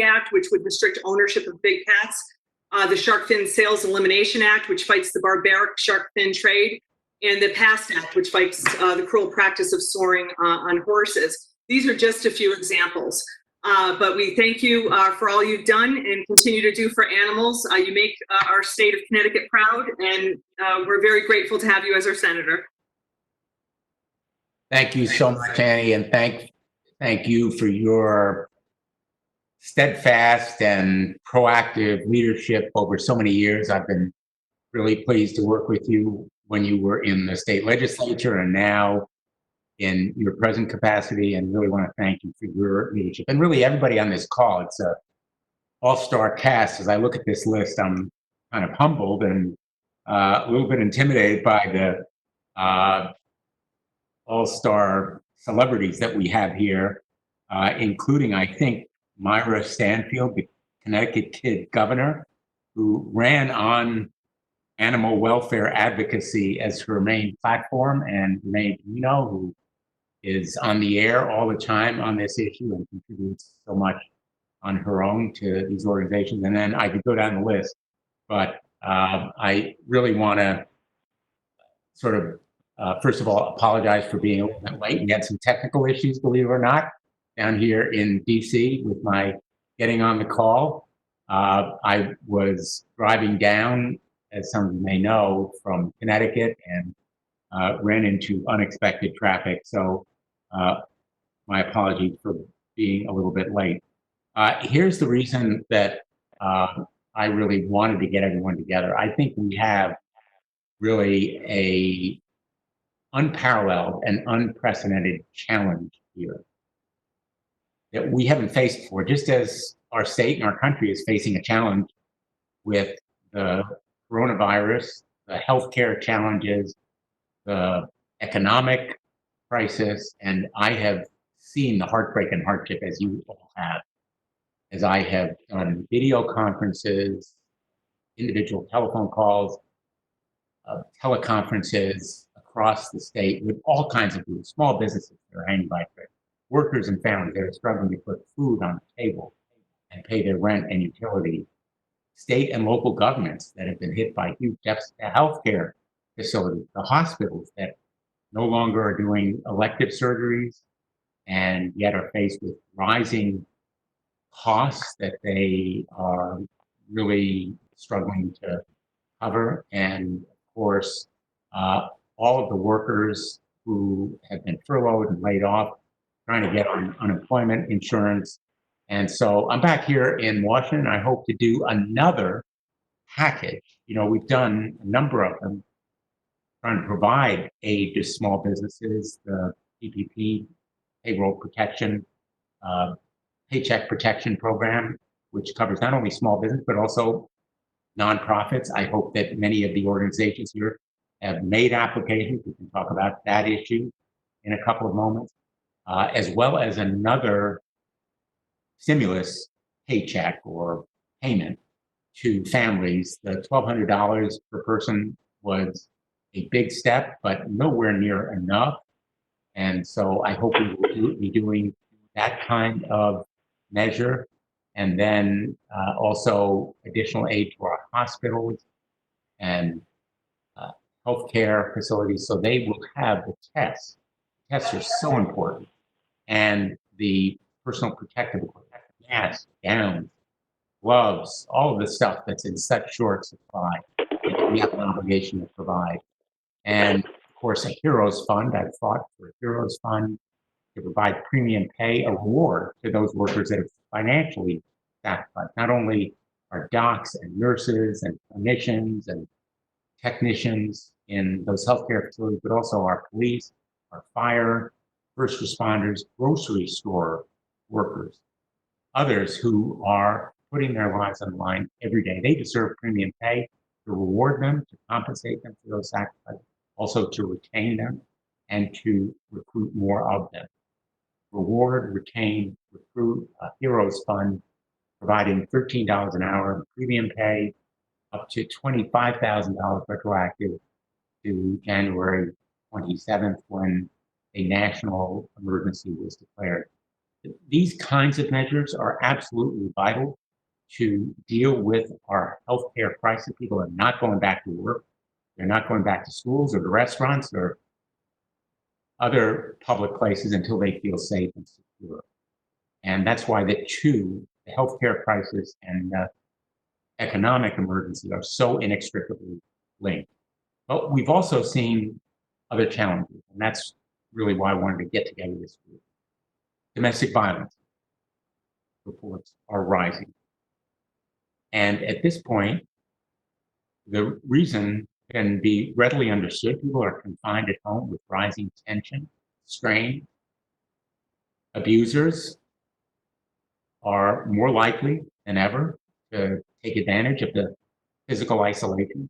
Act, which would restrict ownership of big cats, the Shark Fin Sales Elimination Act, which fights the barbaric shark fin trade, and the PAST Act, which fights the cruel practice of soaring on horses. These are just a few examples. But we thank you for all you've done and continue to do for animals. You make our state of Connecticut proud, and we're very grateful to have you as our senator. Thank you so much, Annie, and thank you for your steadfast and proactive leadership over so many years. I've been really pleased to work with you when you were in the state legislature and now in your present capacity, and really want to thank you for your leadership. And really everybody on this call, it's a all-star cast. As I look at this list, I'm kind of humbled and a little bit intimidated by the all-star celebrities that we have here, including, I think, Myra Stanfield, the Connecticut kid governor, who ran on animal welfare advocacy as her main platform, and Renee Dino, who is on the air all the time on this issue and contributes so much on her own to these organizations. And then I could go down the list, but I really want to sort of, first of all, apologize for being a little bit late. We had some technical issues, believe it or not, down here in DC with my getting on the call. I was driving down, as some of you may know, from Connecticut and ran into unexpected traffic. So my apologies for being a little bit late. Here's the reason that I really wanted to get everyone together. I think we have really a unparalleled and unprecedented challenge here that we haven't faced before, just as our state and our country is facing a challenge with the coronavirus, the healthcare challenges, the economic crisis, and I have seen the heartbreak and hardship, as you all have, as I have done video conferences, individual telephone calls, teleconferences across the state with all kinds of groups, small businesses that are hanging by a thread, workers and families that are struggling to put food on the table and pay their rent and utilities, state and local governments that have been hit by huge deficits, the healthcare facilities, the hospitals that no longer are doing elective surgeries and yet are faced with rising costs that they are really struggling to cover. And of course, all of the workers who have been furloughed and laid off, trying to get on unemployment insurance. And so I'm back here in Washington. I hope to do another package. You know, we've done a number of them, trying to provide aid to small businesses, the PPP, payroll protection, paycheck protection program, which covers not only small business, but also nonprofits. I hope that many of the organizations here have made applications. We can talk about that issue in a couple of moments, as well as another stimulus paycheck or payment to families. The $1,200 per person was a big step, but nowhere near enough. And so I hope we will be doing that kind of measure. And then also additional aid to our hospitals and healthcare facilities, so they will have the tests. Tests are so important. And the personal protective equipment, masks, gowns, gloves, all of the stuff that's in such short supply that we have an obligation to provide. And of course, a Heroes Fund. I've fought for a Heroes Fund to provide premium pay, a reward to those workers that have financially sacrificed, not only our docs and nurses and clinicians and technicians in those healthcare facilities, but also our police, our fire, first responders, grocery store workers, others who are putting their lives on the line every day. They deserve premium pay, to reward them, to compensate them for those sacrifices, also to retain them and to recruit more of them. Reward, retain, recruit, a Heroes Fund, providing $13 an hour in premium pay, up to $25,000 retroactive to January 27th, when a national emergency was declared. These kinds of measures are absolutely vital to deal with our healthcare crisis. People are not going back to work. They're not going back to schools or to restaurants or other public places until they feel safe and secure. And that's why the healthcare crisis and the economic emergency, are so inextricably linked. But we've also seen other challenges, and that's really why I wanted to get together this week. Domestic violence reports are rising. And at this point, the reason can be readily understood. People are confined at home with rising tension, strain. Abusers are more likely than ever to take advantage of the physical isolation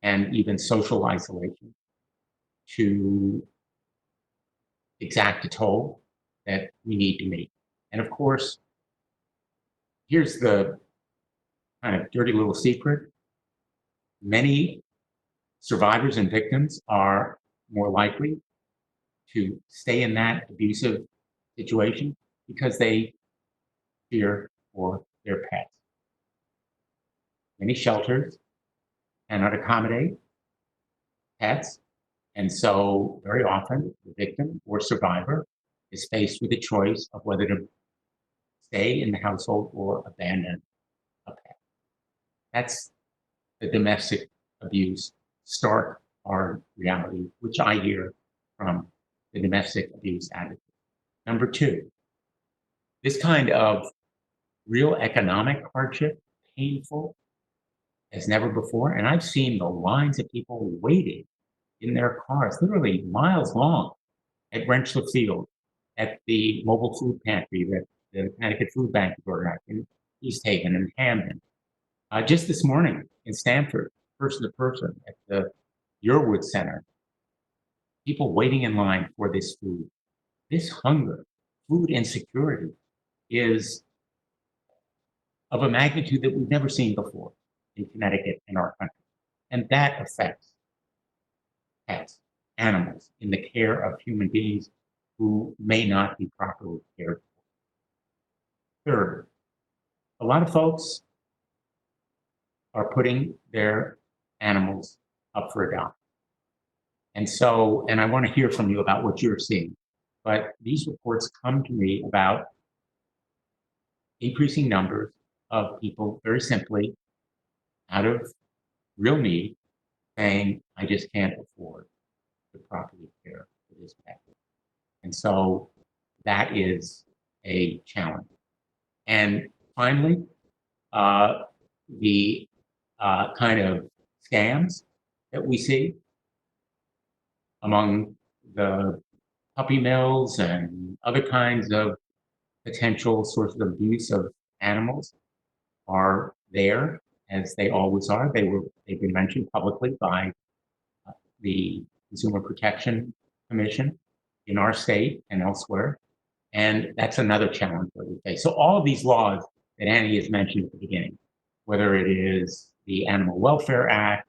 and even social isolation to exact a toll that we need to meet. And of course, here's the kind of dirty little secret. Many survivors and victims are more likely to stay in that abusive situation because they fear for their pets. Many shelters cannot accommodate pets, and so very often the victim or survivor is faced with a choice of whether to stay in the household or abandon a pet. That's the domestic abuse stark hard reality, which I hear from the domestic abuse advocate. Number two, this kind of real economic hardship, painful as never before. And I've seen the lines of people waiting in their cars, literally miles long, at Rentschler Field, at the mobile food pantry that the Connecticut Food Bank is organized in East Haven and Hamden. Just this morning in Stamford, person to person at the Yearwood Center, people waiting in line for this food. This hunger, food insecurity is of a magnitude that we've never seen before in Connecticut and our country. And that affects pets, animals in the care of human beings who may not be properly cared for. Third, a lot of folks are putting their animals up for adoption. And so, and I want to hear from you about what you're seeing, but these reports come to me about increasing numbers of people very simply out of real need saying, I just can't afford to properly care for this pet. And so that is a challenge. And finally, the kind of scams that we see among the puppy mills and other kinds of potential sources of abuse of animals are there, as they always are. They've been mentioned publicly by the Consumer Protection Commission in our state and elsewhere. And that's another challenge that we face. So all of these laws that Annie has mentioned at the beginning, whether it is the Animal Welfare Act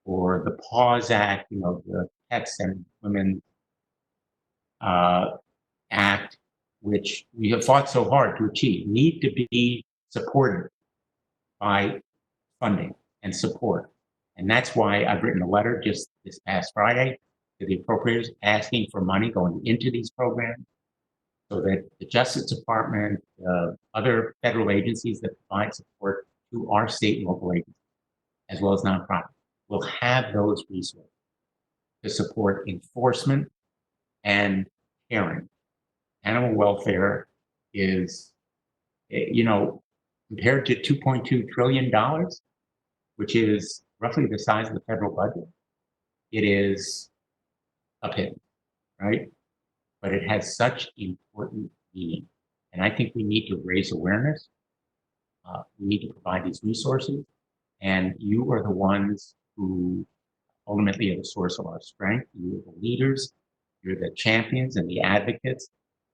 or the PAWS Act, the Pets and Women Act, which we have fought so hard to achieve, need to be supported by funding and support. And that's why I've written a letter just this past Friday to the appropriators asking for money going into these programs so that the Justice Department, other federal agencies that provide support to our state and local agencies, as well as nonprofits, will have those resources to support enforcement and caring. Animal welfare is, compared to $2.2 trillion, which is roughly the size of the federal budget, it is a pit, right? But it has such important meaning. And I think we need to raise awareness. We need to provide these resources. And you are the ones who ultimately are the source of our strength. You're the leaders, you're the champions and the advocates.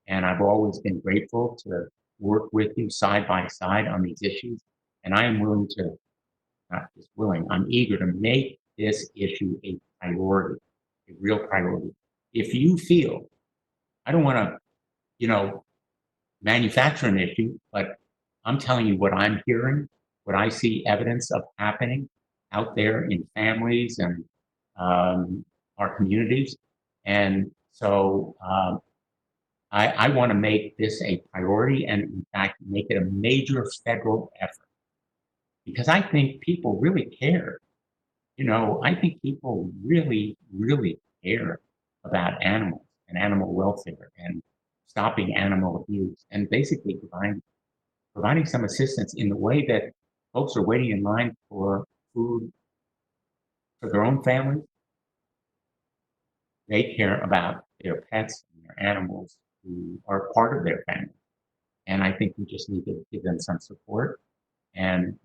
And I've always been grateful to work with you side by side on these issues. And I am willing to, not just willing, I'm eager to make this issue a priority, a real priority. If you feel, I don't want to, manufacture an issue, but I'm telling you what I'm hearing, what I see evidence of happening out there in families and our communities. And so I want to make this a priority and, in fact, make it a major federal effort because I think people really care. You know, I think people really, really care about animals and animal welfare and stopping animal abuse and basically providing some assistance in the way that folks are waiting in line for food for their own families. They care about their pets and their animals who are part of their family. And I think we just need to give them some support. And,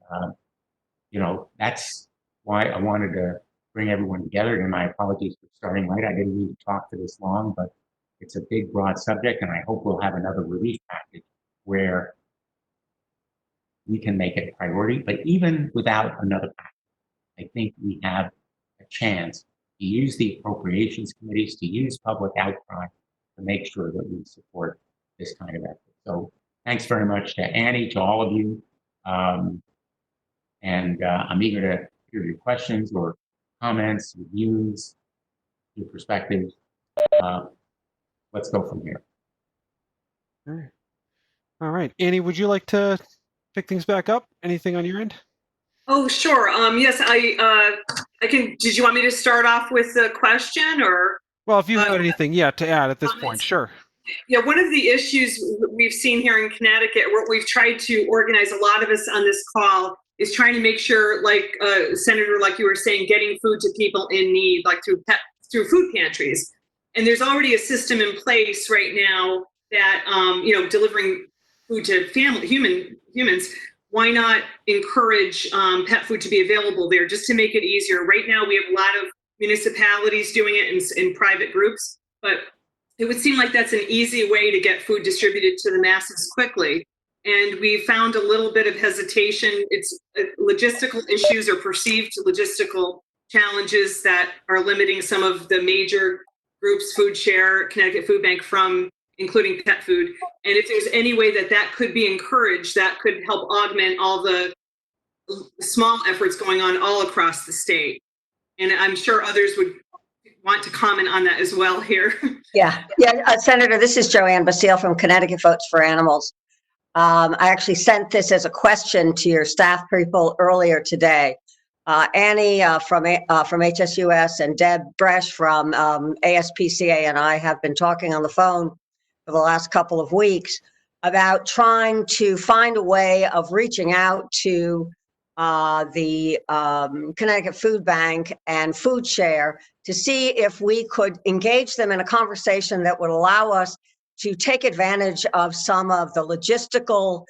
you know, that's why I wanted to bring everyone together. And my apologies for starting late. I didn't need to talk for this long, but it's a big, broad subject. And I hope we'll have another relief package where we can make it a priority. But even without another package, I think we have a chance to use the appropriations committees, to use public outcry to make sure that we support this kind of effort. So thanks very much to Annie, to all of you. And I'm eager to hear your questions or comments, reviews, your perspectives. Let's go from here. All right. All right. Annie, would you like to pick things back up? Anything on your end? Oh, sure. Yes, I can. Did you want me to start off with the question or? Well, if you have anything, to add at this point, sure. Yeah, one of the issues we've seen here in Connecticut, what we've tried to organize, a lot of us on this call, is trying to make sure, like Senator, like you were saying, getting food to people in need, like through food pantries. And there's already a system in place right now that delivering food to humans. Why not encourage pet food to be available there, just to make it easier? Right now, we have a lot of municipalities doing it in private groups, but it would seem like that's an easy way to get food distributed to the masses quickly. And we found a little bit of hesitation. It's logistical issues or perceived logistical challenges that are limiting some of the major groups, Food Share, Connecticut Food Bank, from including pet food. And if there's any way that could be encouraged, that could help augment all the small efforts going on all across the state. And I'm sure others would want to comment on that as well here. Yeah. Senator, this is Joanne Basile from Connecticut Votes for Animals. I actually sent this as a question to your staff people earlier today. Annie from HSUS and Deb Bresch from ASPCA and I have been talking on the phone for the last couple of weeks about trying to find a way of reaching out to the Connecticut Food Bank and Food Share to see if we could engage them in a conversation that would allow us to take advantage of some of the logistical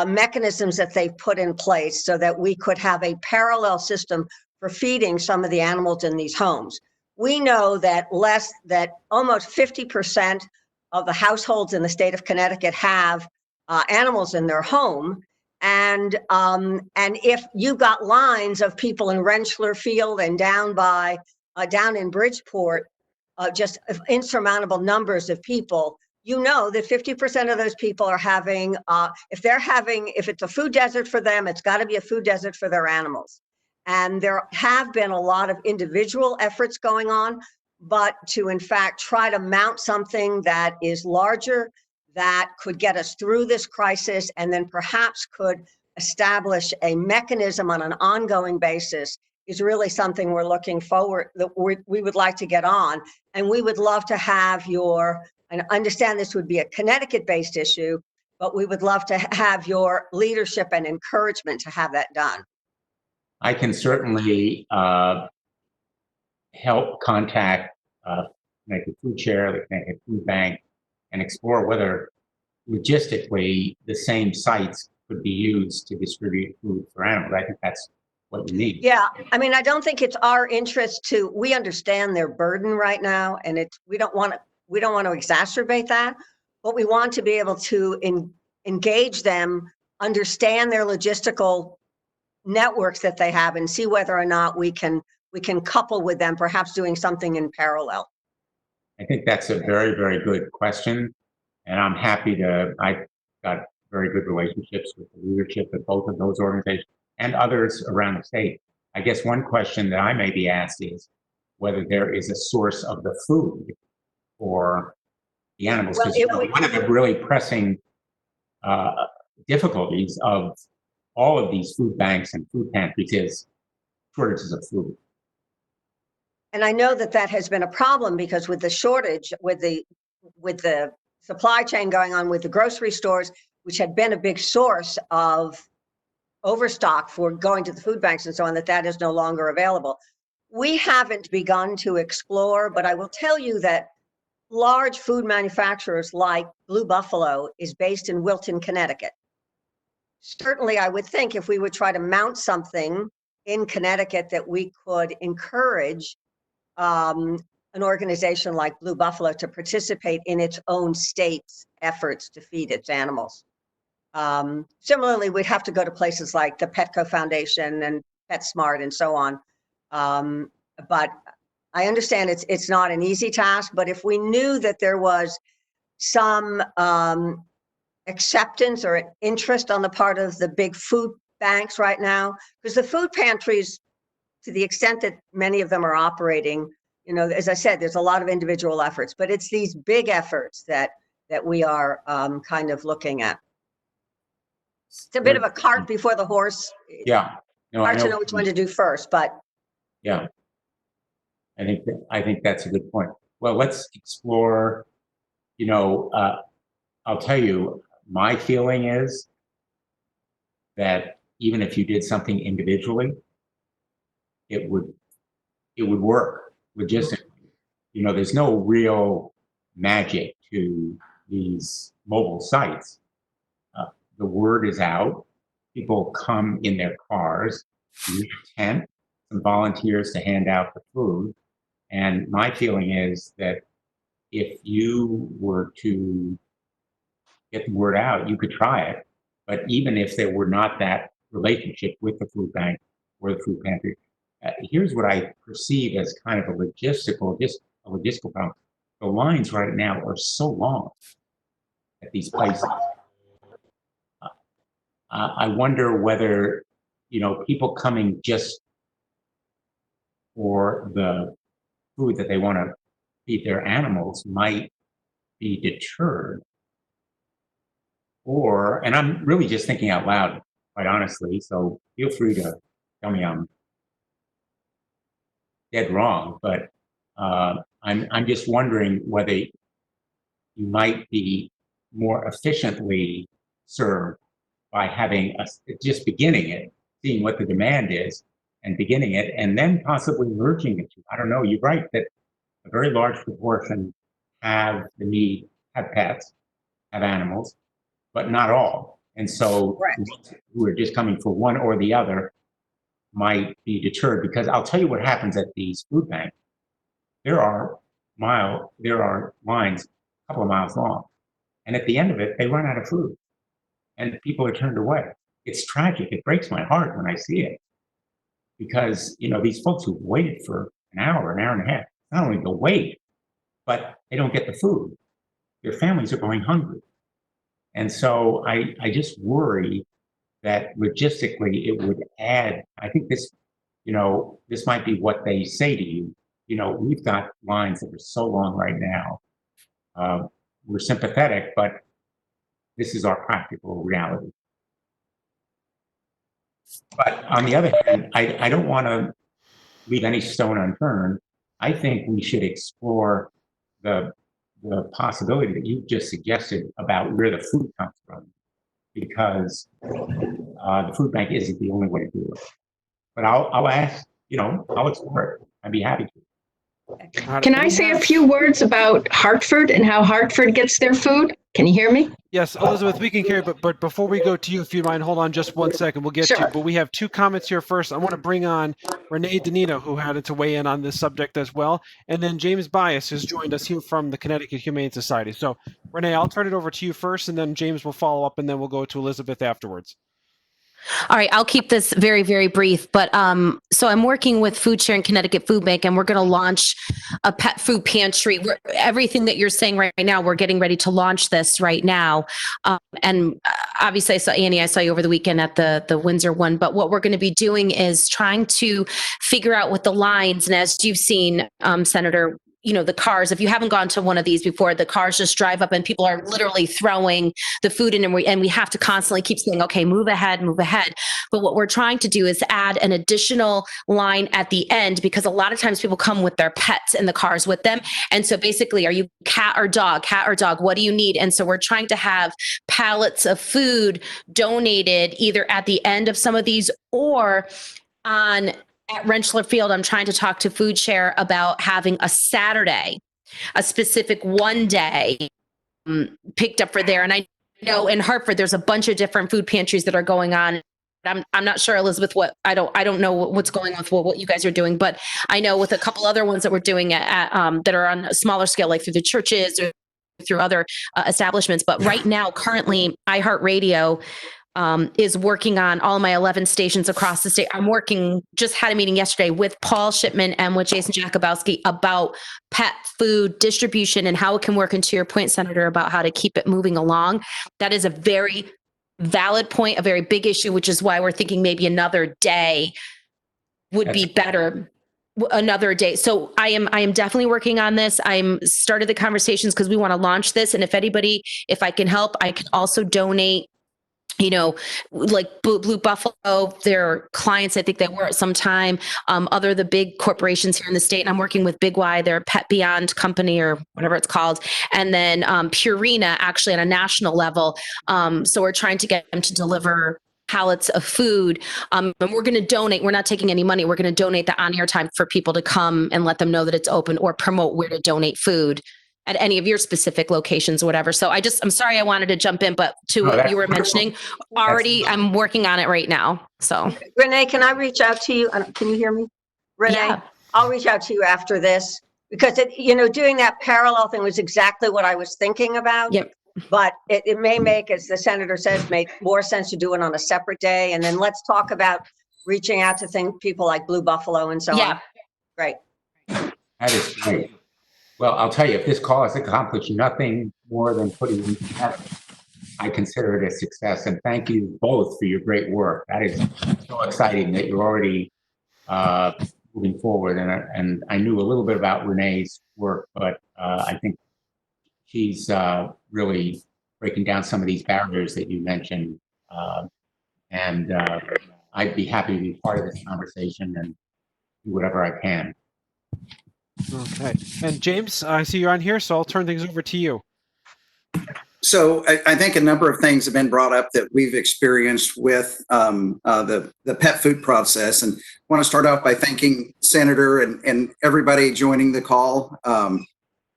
mechanisms that they've put in place so that we could have a parallel system for feeding some of the animals in these homes. We know that almost 50% of the households in the state of Connecticut have animals in their home. And if you've got lines of people in Rentschler Field and down in Bridgeport, just insurmountable numbers of people, you know that 50% of those people are having, if it's a food desert for them, it's got to be a food desert for their animals. And there have been a lot of individual efforts going on, but to in fact try to mount something that is larger, that could get us through this crisis, and then perhaps could establish a mechanism on an ongoing basis is really something we're looking forward, that we would like to get on. And we would love to have and understand this would be a Connecticut-based issue, but we would love to have your leadership and encouragement to have that done. I can certainly help contact Connecticut Food Share, the Connecticut Food Bank, and explore whether logistically the same sites could be used to distribute food for animals. I think that's what you need. Yeah, I mean, I don't think it's our interest we understand their burden right now, and we don't want to exacerbate that, but we want to be able to engage them, understand their logistical networks that they have, and see whether or not we can couple with them, perhaps doing something in parallel. I think that's a very, very good question. And I'm happy to, I got very good relationships with the leadership of both of those organizations and others around the state. I guess one question that I may be asked is whether there is a source of the food for the animals. Well, Because one of the really pressing difficulties of all of these food banks and food pantries is shortages of food. And I know that that has been a problem because with the shortage, with the supply chain going on with the grocery stores, which had been a big source of overstock for going to the food banks and so on, that is no longer available. We haven't begun to explore, but I will tell you that large food manufacturers like Blue Buffalo is based in Wilton, Connecticut. Certainly, I would think if we would try to mount something in Connecticut that we could encourage an organization like Blue Buffalo to participate in its own state's efforts to feed its animals. Similarly, we'd have to go to places like the Petco Foundation and PetSmart and so on. But I understand it's not an easy task, but if we knew that there was some acceptance or interest on the part of the big food banks right now, because the food pantries, to the extent that many of them are operating, you know, as I said, there's a lot of individual efforts, but it's these big efforts that we are kind of looking at. It's a bit of a cart before the horse. Yeah. No, Hard to know which one to do first, but yeah. I think that's a good point. Well, let's explore, you know, I'll tell you, my feeling is that even if you did something individually, it would work logistically. You know, there's no real magic to these mobile sites. The word is out. People come in their cars, use a tent, some volunteers to hand out the food. And my feeling is that if you were to get the word out, you could try it. But even if there were not that relationship with the food bank or the food pantry, here's what I perceive as kind of a logistical problem. The lines right now are so long at these places. I wonder whether, you know, people coming just for the food that they want to feed their animals might be deterred. And I'm really just thinking out loud, quite honestly, so feel free to tell me I'm dead wrong, but I'm just wondering whether you might be more efficiently served by having just beginning it, seeing what the demand is, and beginning it, and then possibly merging the two. I don't know. You're right that a very large proportion have the need, have pets, have animals, but not all. And so who are just coming for one or the other might be deterred, because I'll tell you what happens at these food banks. There are lines a couple of miles long, and at the end of it, they run out of food, and people are turned away. It's tragic. It breaks my heart when I see it, because you know these folks who waited for an hour and a half, not only the wait, but they don't get the food. Their families are going hungry, and so I just worry that logistically it would add. I think this might be what they say to you. You know, we've got lines that are so long right now. We're sympathetic, but this is our practical reality. But on the other hand, I don't want to leave any stone unturned. I think we should explore the possibility that you just suggested about where the food comes from, because the food bank isn't the only way to do it. But I'll ask, I'll explore it. I'd be happy to. Can I say a few words about Hartford and how Hartford gets their food? Can you hear me? Yes, Elizabeth, we can hear, but before we go to you, if you mind, hold on just 1 second. We'll get to you. But we have two comments here first. I want to bring on Renee Danino, who had to weigh in on this subject as well. And then James Bias has joined us here from the Connecticut Humane Society. So, Renee, I'll turn it over to you first, and then James will follow up, and then we'll go to Elizabeth afterwards. All right, I'll keep this very, very brief. But so I'm working with Food Share and Connecticut Food Bank, and we're going to launch a pet food pantry. Everything that you're saying right now, we're getting ready to launch this right now. And obviously, I saw Annie. I saw you over the weekend at the Windsor one. But what we're going to be doing is trying to figure out what the lines. And as you've seen, Senator, the cars, if you haven't gone to one of these before, the cars just drive up and people are literally throwing the food in, and we have to constantly keep saying, okay, move ahead, move ahead. But what we're trying to do is add an additional line at the end, because a lot of times people come with their pets in the cars with them. And so basically, are you cat or dog? What do you need? And so we're trying to have pallets of food donated either at the end of some of these or at Rentschler Field. I'm trying to talk to Food Share about having a Saturday, a specific one day picked up for there. And I know in Hartford, there's a bunch of different food pantries that are going on. I'm not sure, Elizabeth, I don't know what's going on with what you guys are doing, but I know with a couple other ones that we're doing at that are on a smaller scale, like through the churches or through other establishments. But right now, currently, iHeartRadio is working on all my 11 stations across the state. Just had a meeting yesterday with Paul Shipman and with Jason Jakubowski about pet food distribution and how it can work, into your point, Senator, about how to keep it moving along. That is a very valid point, a very big issue, which is why we're thinking maybe another day would be better. Another day. So I am definitely working on this. I'm started the conversations because we want to launch this. And if I can help, I can also donate. Like Blue Buffalo, their clients, I think they were at some time, the big corporations here in the state. And I'm working with Big Y, their Pet Beyond company or whatever it's called. And then Purina, actually, on a national level. So we're trying to get them to deliver pallets of food. And we're going to donate. We're not taking any money. We're going to donate the on-air time for people to come and let them know that it's open, or promote where to donate food at any of your specific locations or whatever. So I'm sorry I wanted to jump in, but to what you were mentioning, I'm working on it right now. So Renee, can I reach out to you? Can you hear me? Renee, Yeah. I'll reach out to you after this, because doing that parallel thing was exactly what I was thinking about. Yep. But it may make, as the senator says, make more sense to do it on a separate day. And then let's talk about reaching out to people like Blue Buffalo and so on. Great. That is great. Well, I'll tell you, if this cause accomplished nothing more than putting you together, I consider it a success. And thank you both for your great work. That is so exciting that you're already moving forward. And I knew a little bit about Renee's work, but I think she's really breaking down some of these barriers that you mentioned. And I'd be happy to be part of this conversation and do whatever I can. Okay. And James, I see you're on here, so I'll turn things over to you. So I think a number of things have been brought up that we've experienced with the pet food process, and I want to start off by thanking Senator and everybody joining the call.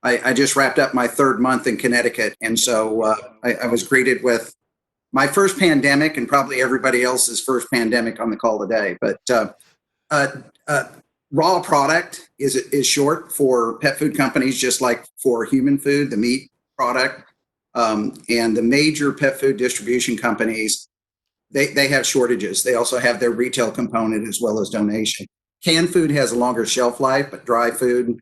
I just wrapped up my 3rd month in Connecticut, and so I was greeted with my first pandemic and probably everybody else's first pandemic on the call today. But raw product is short for pet food companies, just like for human food, the meat product. And the major pet food distribution companies, they have shortages. They also have their retail component as well as donation. Canned food has a longer shelf life, but dry food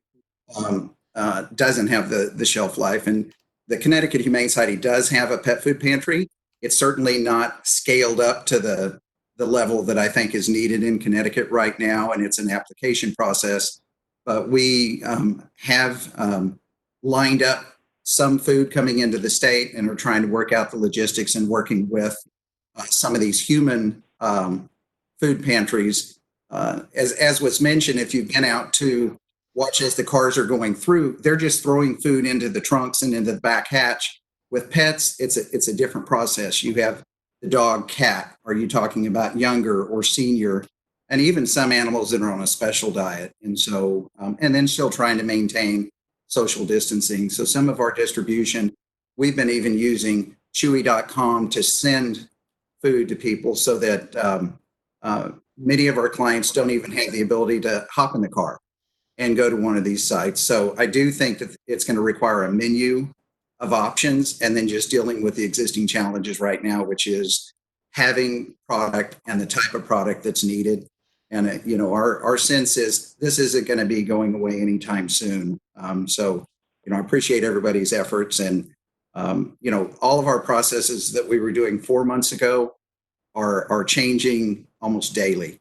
doesn't have the shelf life. And the Connecticut Humane Society does have a pet food pantry. It's certainly not scaled up to the level that I think is needed in Connecticut right now, and it's an application process. But we have lined up some food coming into the state, and we're trying to work out the logistics and working with some of these human food pantries. As was mentioned, if you've been out to watch as the cars are going through, they're just throwing food into the trunks and into the back hatch. With pets, it's a different process. You have the dog, cat. Are you talking about younger or senior? And even some animals that are on a special diet. And so, and then still trying to maintain social distancing. So some of our distribution, we've been even using Chewy.com to send food to people, so that many of our clients don't even have the ability to hop in the car and go to one of these sites. So I do think that it's going to require a menu of options, and then just dealing with the existing challenges right now, which is having product and the type of product that's needed. And, our sense is this isn't going to be going away anytime soon. So, I appreciate everybody's efforts, and, all of our processes that we were doing 4 months ago are changing almost daily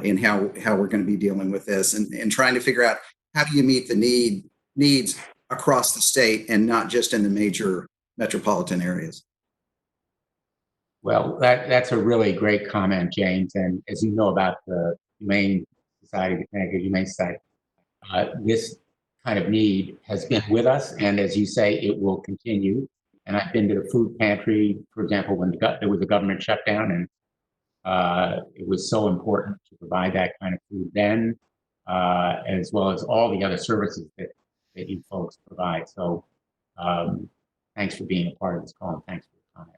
in how we're going to be dealing with this, and trying to figure out how do you meet the needs across the state and not just in the major metropolitan areas. Well, that's a really great comment, James. And as you know about the Humane Society, the Connecticut Humane Society, this kind of need has been with us, and as you say, it will continue. And I've been to the food pantry, for example, when there was a government shutdown, and it was so important to provide that kind of food then, as well as all the other services that you folks provide. So thanks for being a part of this call, and thanks for your comment.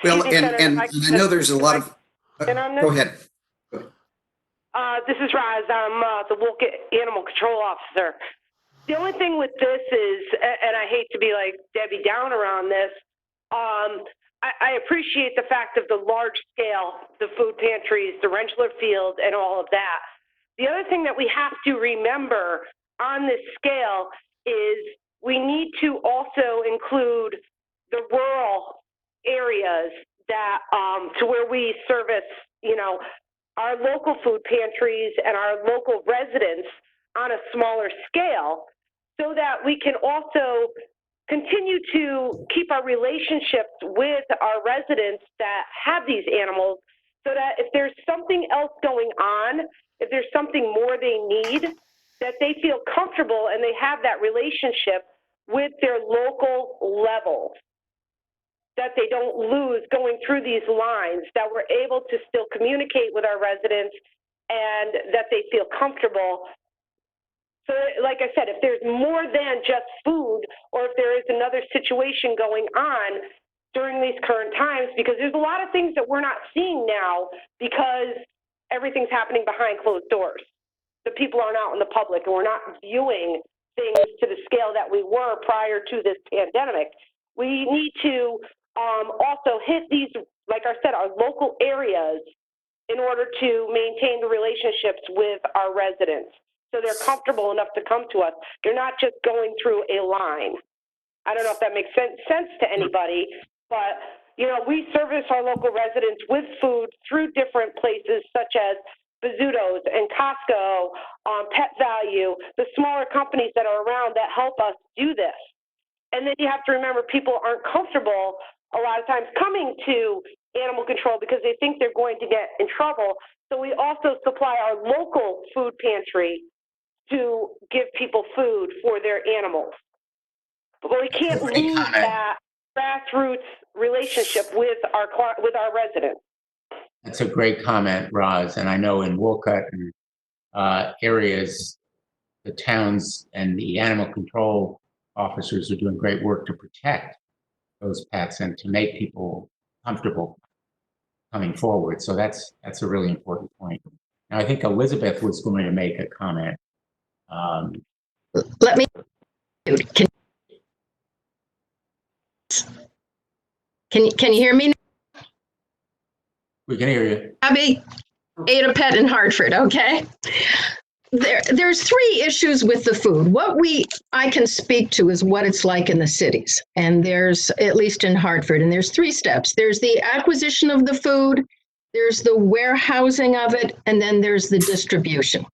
Well, Excuse me, Senator, and I know there's a lot of. Can I Go ahead. This is Roz. I'm the Wolk Animal Control Officer. The only thing with this is, and I hate to be like Debbie Downer on this, I appreciate the fact of the large scale, the food pantries, the Rentschler Field, and all of that. The other thing that we have to remember on this scale is we need to also include the rural areas that to where we service, our local food pantries and our local residents on a smaller scale, so that we can also continue to keep our relationships with our residents that have these animals, so that if there's something else going on, if there's something more they need, that they feel comfortable and they have that relationship with their local levels, that they don't lose going through these lines, that we're able to still communicate with our residents and that they feel comfortable. So like I said, if there's more than just food, or if there is another situation going on during these current times, because there's a lot of things that we're not seeing now because everything's happening behind closed doors. The people aren't out in the public, and we're not viewing things to the scale that we were prior to this pandemic. We need to also hit these, like I said, our local areas in order to maintain the relationships with our residents, so they're comfortable enough to come to us. They're not just going through a line. I don't know if that makes sense to anybody, but, we service our local residents with food through different places such as Bizzuto's and Costco, Pet Value, the smaller companies that are around that help us do this. And then you have to remember, people aren't comfortable a lot of times coming to animal control because they think they're going to get in trouble. So we also supply our local food pantry to give people food for their animals. But we can't lose that grassroots relationship with our residents. That's a great comment, Roz. And I know in Wolcott and areas, the towns and the animal control officers are doing great work to protect those pets and to make people comfortable coming forward. So that's a really important point. Now, I think Elizabeth was going to make a comment. Let me. Can you hear me? We can hear you. Abby, Ada Pet in Hartford. Okay. There's three issues with the food. I can speak to is what it's like in the cities, and there's, at least in Hartford, and there's three steps. There's the acquisition of the food, there's the warehousing of it, and then there's the distribution.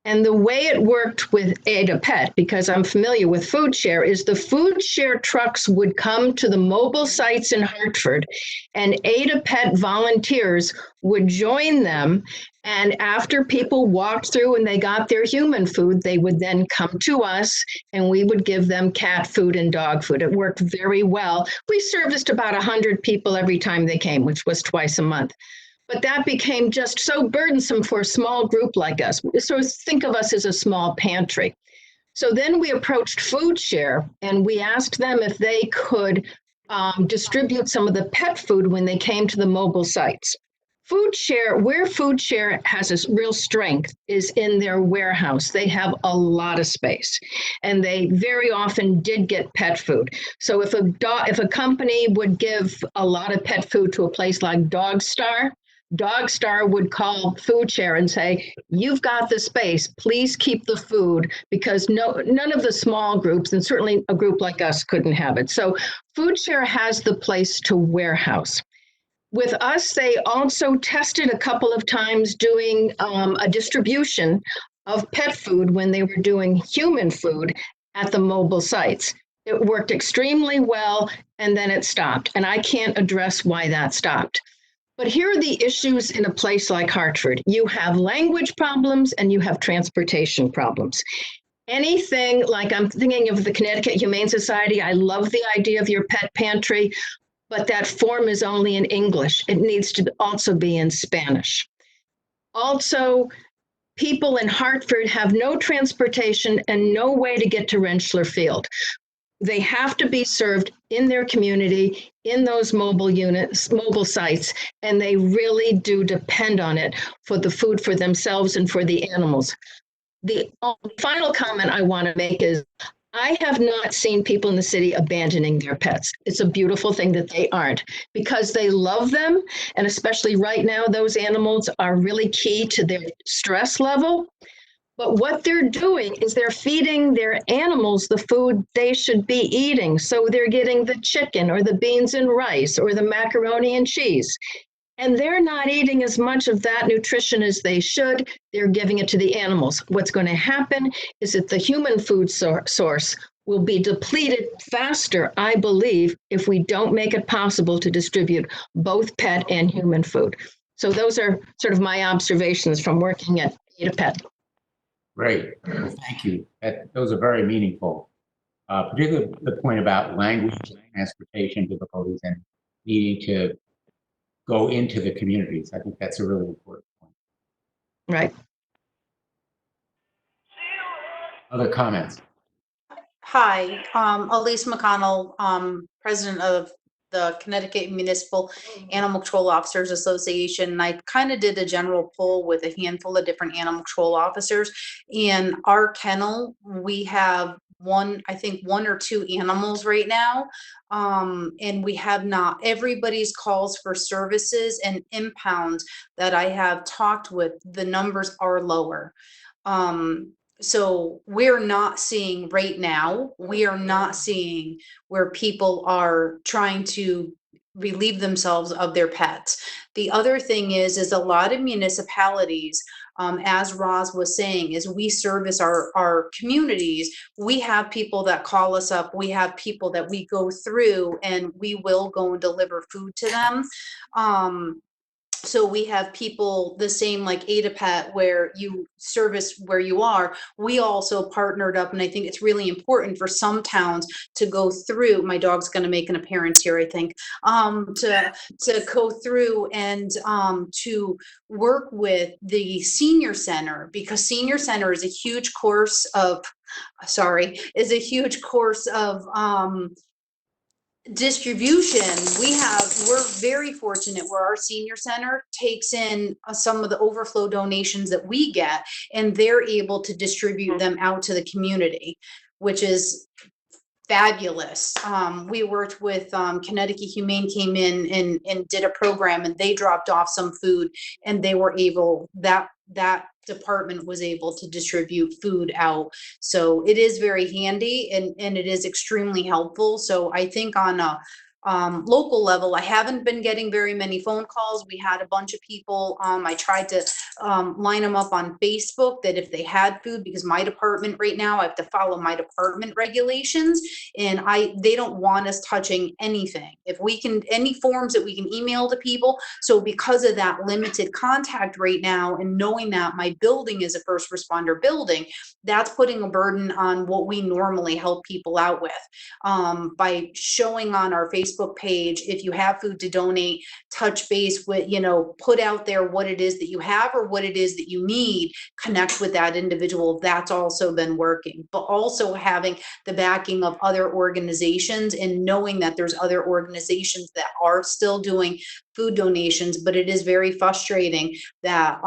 And the way it worked with Ada Pet, because I'm familiar with Food Share, is the Food Share trucks would come to the mobile sites in Hartford, and Ada Pet volunteers would join them. And after people walked through and they got their human food, they would then come to us and we would give them cat food and dog food. It worked very well. We serviced about 100 people every time they came, which was twice a month. But that became just so burdensome for a small group like us. So think of us as a small pantry. So then we approached Food Share and we asked them if they could distribute some of the pet food when they came to the mobile sites. Where Food Share has a real strength is in their warehouse. They have a lot of space, and they very often did get pet food. So if a company would give a lot of pet food to a place like Dogstar would call Food Share and say, "You've got the space. Please keep the food," because none of the small groups, and certainly a group like us, couldn't have it. So Food Share has the place to warehouse. With us, they also tested a couple of times doing a distribution of pet food when they were doing human food at the mobile sites. It worked extremely well, and then it stopped. And I can't address why that stopped. But here are the issues in a place like Hartford. You have language problems and you have transportation problems. Anything like, I'm thinking of the Connecticut Humane Society. I love the idea of your pet pantry, but that form is only in English. It needs to also be in Spanish. Also, people in Hartford have no transportation and no way to get to Rentschler Field. They have to be served in their community, in those mobile sites, and they really do depend on it for the food for themselves and for the animals. The final comment I want to make is, I have not seen people in the city abandoning their pets. It's a beautiful thing that they aren't, because they love them. And especially right now, those animals are really key to their stress level. But what they're doing is they're feeding their animals the food they should be eating. So they're getting the chicken or the beans and rice or the macaroni and cheese. And they're not eating as much of that nutrition as they should. They're giving it to the animals. What's going to happen is that the human food source will be depleted faster, I believe, if we don't make it possible to distribute both pet and human food. So those are sort of my observations from working at Eat a Pet. Great, well, thank you. Those are very meaningful. Particularly the point about language, transportation difficulties, and needing to go into the communities. I think that's a really important point. Right. Other comments? Hi, Elise McConnell, president of the Connecticut Municipal Animal Control Officers Association. And I kind of did a general poll with a handful of different animal control officers. In our kennel, we have I think one or two animals right now. And we have not, everybody's calls for services and impounds that I have talked with, the numbers are lower. So we're not seeing right now, we are not seeing where people are trying to relieve themselves of their pets. The other thing is a lot of municipalities, as Roz was saying, is we service our communities. We have people that call us up. We have people that we go through and we will go and deliver food to them. So we have people the same like Eat a Pet, where you service where you are. We also partnered up, and I think it's really important for some towns to go through. My dog's going to make an appearance here, I think, to go through and to work with the senior center, because senior center is a huge course of, distribution. We're very fortunate where our senior center takes in some of the overflow donations that we get, and they're able to distribute them out to the community, which is fabulous. We worked with Connecticut Humane came in and did a program, and they dropped off some food, and they were able, that department was able to distribute food out. So it is very handy, and it is extremely helpful. So I think on a local level, I haven't been getting very many phone calls. We had a bunch of people. I tried to line them up on Facebook that if they had food, because my department right now, I have to follow my department regulations, and they don't want us touching anything. If we can, any forms that we can email to people. So because of that limited contact right now, and knowing that my building is a first responder building, that's putting a burden on what we normally help people out with. By showing on our Facebook page, if you have food to donate, touch base with, put out there what it is that you have or what it is that you need, connect with that individual. That's also been working, but also having the backing of other organizations and knowing that there's other organizations that are still doing food donations. But it is very frustrating that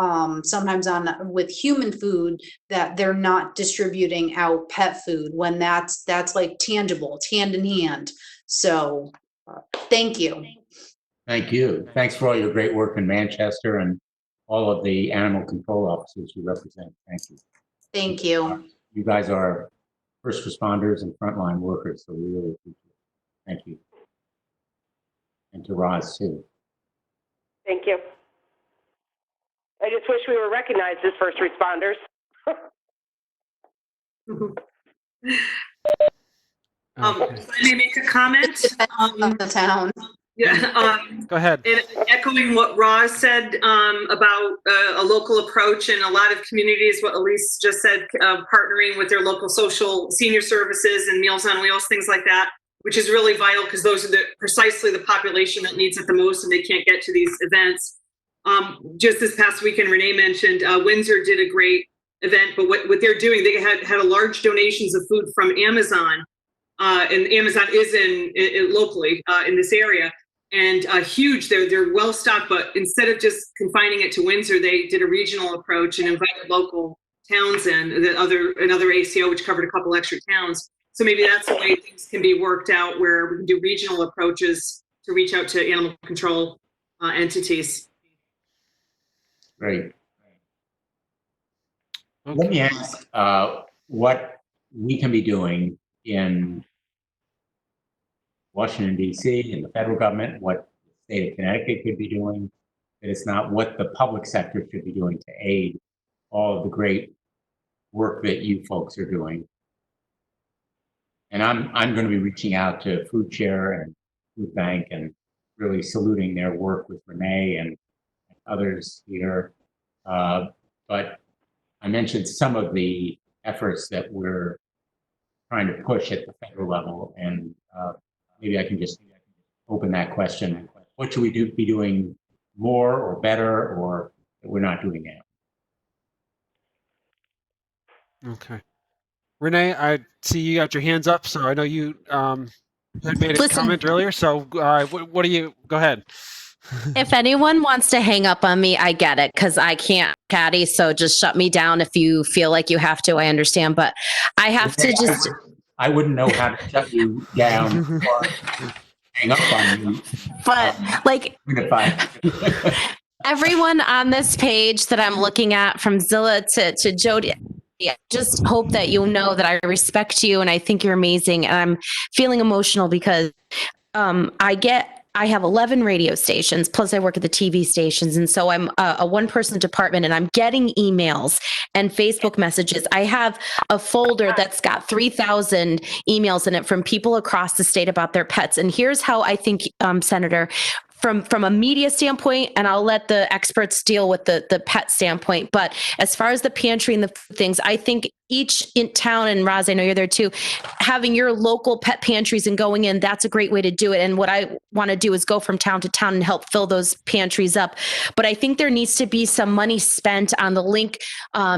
sometimes with human food that they're not distributing out pet food when that's like tangible, it's hand in hand. So thank you. Thank you. Thanks for all your great work in Manchester and all of the animal control officers you represent. Thank you. Thank you. You guys are first responders and frontline workers, so we really appreciate it. Thank you. And to Roz, too. Thank you. I just wish we were recognized as first responders. If I may make a comment. The town. Yeah. Go ahead. And echoing what Roz said about a local approach, and a lot of communities, what Elise just said, partnering with their local social senior services and Meals on Wheels, things like that, which is really vital because those are precisely the population that needs it the most and they can't get to these events. Just this past weekend, Renee mentioned Windsor did a great event, but what they're doing, they had a large donations of food from Amazon, and Amazon is in locally in this area. And huge, they're well stocked, but instead of just confining it to Windsor, they did a regional approach and invited local towns in, another ACO, which covered a couple extra towns. So maybe that's the way things can be worked out, where we can do regional approaches to reach out to animal control entities. Great. Okay. Let me ask what we can be doing in Washington, D.C., and the federal government, what the state of Connecticut could be doing, that it's not what the public sector should be doing to aid all of the great work that you folks are doing. And I'm going to be reaching out to Food Share and Food Bank and really saluting their work with Renee and others here. But I mentioned some of the efforts that we're trying to push at the federal level, and maybe I can just open that question. What should we be doing more or better, or that we're not doing now? Okay. Renee, I see you got your hands up, so I know you had made a Listen. comment earlier. So what do you, go ahead. If anyone wants to hang up on me, I get it because I can't caddy. So just shut me down if you feel like you have to. I understand, but I have to just. I wouldn't know how to shut you down or hang up on you. But like If everyone on this page that I'm looking at, from Zilla to Jody, I just hope that you'll know that I respect you and I think you're amazing. And I'm feeling emotional because I have 11 radio stations, plus I work at the TV stations. And so I'm a one-person department and I'm getting emails and Facebook messages. I have a folder that's got 3,000 emails in it from people across the state about their pets. And here's how I think, Senator, from a media standpoint, and I'll let the experts deal with the pet standpoint. But as far as the pantry and the things, I think each in town, and Roz, I know you're there too, having your local pet pantries and going in, that's a great way to do it. And what I want to do is go from town to town and help fill those pantries up. But I think there needs to be some money spent on the link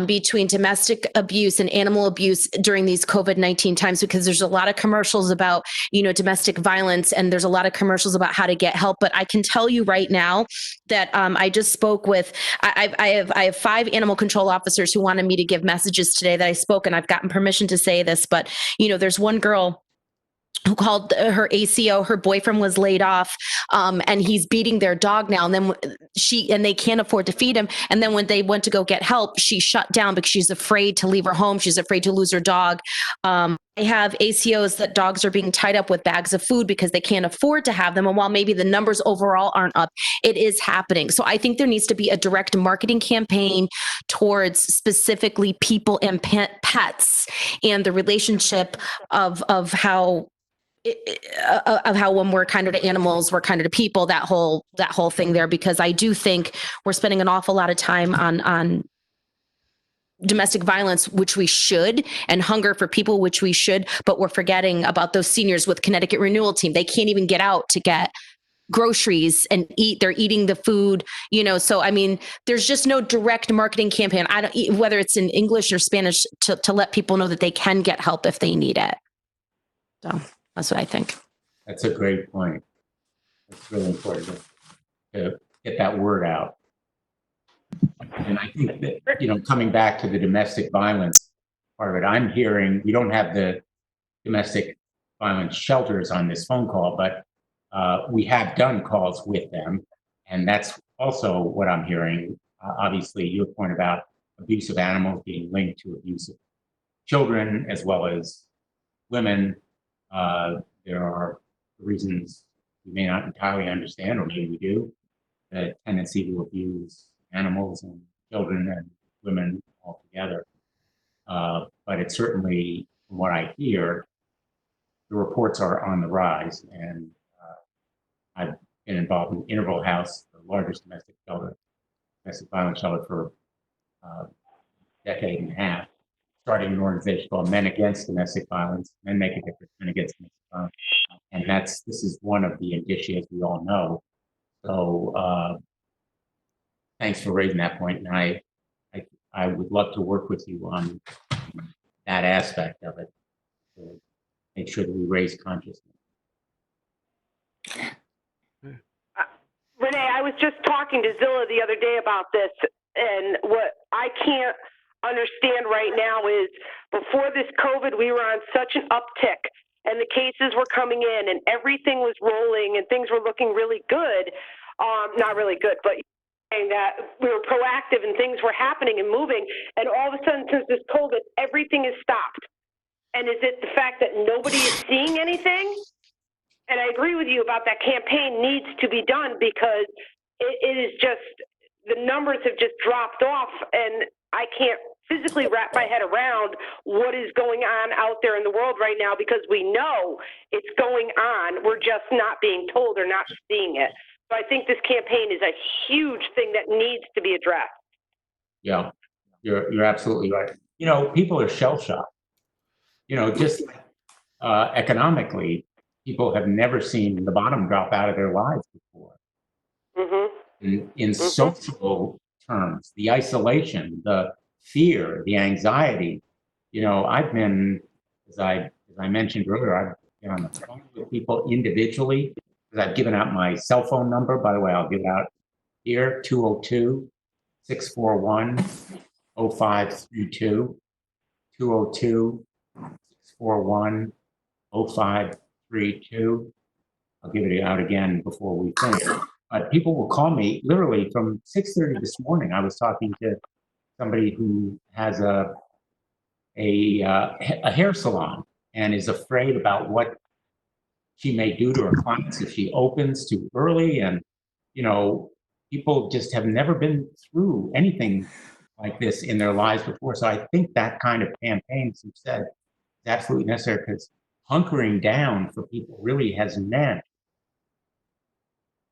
between domestic abuse and animal abuse during these COVID-19 times, because there's a lot of commercials about, domestic violence, and there's a lot of commercials about how to get help. But I can tell you right now that I just spoke with, I have 5 animal control officers who wanted me to give messages today that I spoke, and I've gotten permission to say this, but there's one girl who called her ACO, her boyfriend was laid off, and he's beating their dog now. And then they can't afford to feed him. And then when they went to go get help, she shut down because she's afraid to leave her home. She's afraid to lose her dog. I have ACOs that dogs are being tied up with bags of food because they can't afford to have them. And while maybe the numbers overall aren't up, it is happening. So I think there needs to be a direct marketing campaign towards specifically people and pets, and the relationship of how when we're kinder to animals, we're kinder to people, that whole thing there, because I do think we're spending an awful lot of time on domestic violence, which we should, and hunger for people, which we should, but we're forgetting about those seniors with Connecticut Renewal Team. They can't even get out to get groceries and they're eating the food, so I mean, there's just no direct marketing campaign. Whether it's in English or Spanish to let people know that they can get help if they need it. So that's what I think. That's a great point. It's really important to get that word out. And I think that, coming back to the domestic violence part of it, I'm hearing we don't have the domestic violence shelters on this phone call, but we have done calls with them. And that's also what I'm hearing. Obviously, your point about abuse of animals being linked to abuse of children as well as women. There are reasons we may not entirely understand, or maybe we do, the tendency to abuse animals and children and women altogether. But it's certainly, from what I hear, the reports are on the rise. And I've been involved in Interval House, the largest domestic violence shelter for a decade and a half, starting an organization called Men Against Domestic Violence, Men Make a Difference, Men Against Domestic Violence. And this is one of the indicia, as we all know. So thanks for raising that point. And I would love to work with you on that aspect of it to make sure that we raise consciousness. Renee, I was just talking to Zilla the other day about this, and what I can't understand right now is before this COVID, we were on such an uptick, and the cases were coming in, and everything was rolling, and things were looking really good. Not really good, but saying that we were proactive and things were happening and moving, and all of a sudden, since this COVID, everything is stopped. And is it the fact that nobody is seeing anything? And I agree with you about that campaign needs to be done, because it is just, the numbers have just dropped off, and I can't physically wrap my head around what is going on out there in the world right now, because we know it's going on. We're just not being told or not seeing it. So I think this campaign is a huge thing that needs to be addressed. Yeah, you're absolutely right. People are shell-shocked. Just economically, people have never seen the bottom drop out of their lives before. Mm-hmm. In social terms, the isolation, the fear, the anxiety. I've been, as I mentioned earlier, I've been on the phone with people individually, because I've given out my cell phone number. By the way, I'll give it out here, 202-641-0532, 202-641-0532. I'll give it out again before we finish. People will call me literally from 6:30 this morning. I was talking to somebody who has a hair salon and is afraid about what she may do to her clients if she opens too early. And, people just have never been through anything like this in their lives before. So I think that kind of campaign, as you said, is absolutely necessary, because hunkering down for people really has meant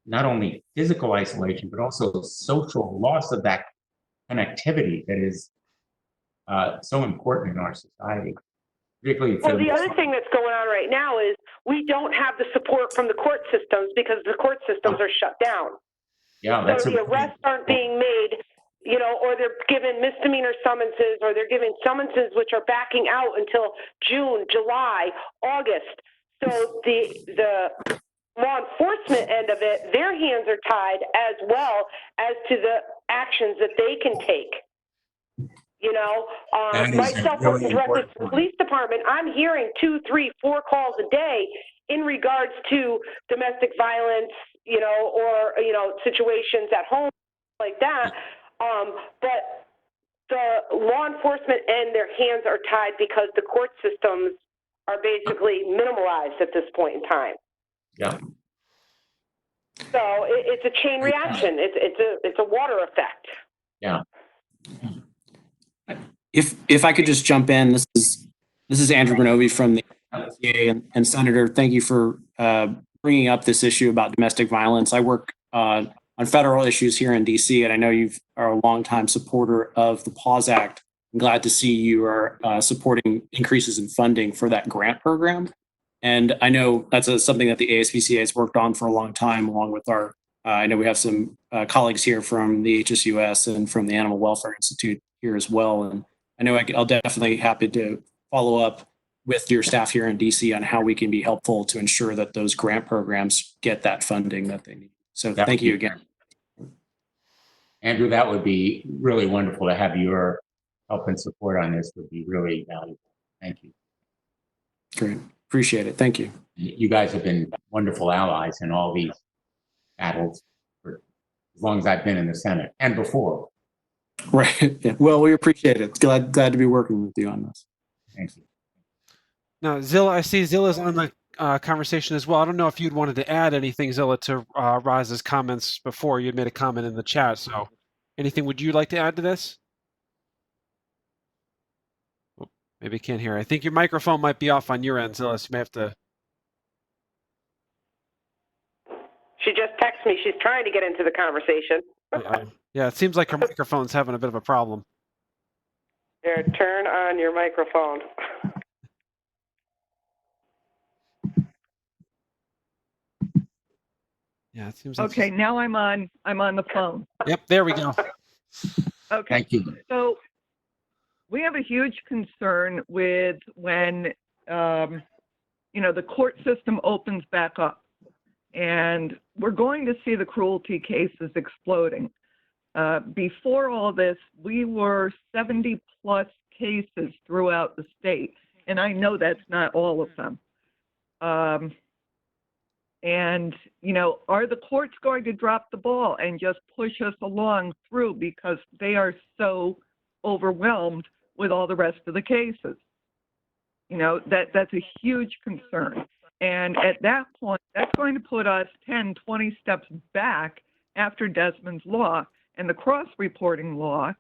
not only physical isolation, but also social loss of that connectivity that is so important in our society. Particularly for the other thing that's going on right now is we don't have the support from the court systems, because the court systems are shut down. Yeah, that's so the arrests aren't being made, or they're given misdemeanor summonses, or they're given summonses which are backing out until June, July, August. So the law enforcement end of it, their hands are tied as well as to the actions that they can take. Myself working directly with the police department, I'm hearing 2, 3, 4 calls a day in regards to domestic violence, or, situations at home like that. But the law enforcement and their hands are tied, because the court systems are basically minimalized at this point in time. Yeah. So it's a chain reaction. It's a water effect. Yeah. If I could just jump in, this is Andrew Granovi from the LTA, and Senator, thank you for bringing up this issue about domestic violence. I work on federal issues here in DC, and I know you are a longtime supporter of the PAWS Act. I'm glad to see you are supporting increases in funding for that grant program. And I know that's something that the ASPCA has worked on for a long time, along with our, I know we have some colleagues here from the HSUS and from the Animal Welfare Institute here as well. And I know I'll definitely happy to follow up with your staff here in DC on how we can be helpful to ensure that those grant programs get that funding that they need. So thank you again. Andrew, that would be really wonderful to have your help and support on this. Would be really valuable. Thank you. Great. Appreciate it. Thank you. You guys have been wonderful allies in all these battles for as long as I've been in the Senate and before. Right. Yeah. Well, we appreciate it. Glad to be working with you on this. Thank you. Now, Zilla, I see Zilla's on the conversation as well. I don't know if you'd wanted to add anything, Zilla, to Roz's comments before. You'd made a comment in the chat. So anything would you like to add to this? Oh, maybe can't hear. I think your microphone might be off on your end, Zilla, so you may have to. She just texted me. She's trying to get into the conversation. Yeah, it seems like her microphone's having a bit of a problem. There, turn on your microphone. Yeah, it seems like Okay, now I'm on the phone. Yep, there we go. Okay, Thank you. so we have a huge concern with when, the court system opens back up. And we're going to see the cruelty cases exploding. Before all this, we were 70 plus cases throughout the state. And I know that's not all of them. Are the courts going to drop the ball and just push us along through because they are so overwhelmed with all the rest of the cases? That's a huge concern. And at that point, that's going to put us 10, 20 steps back after Desmond's Law and the cross-reporting law,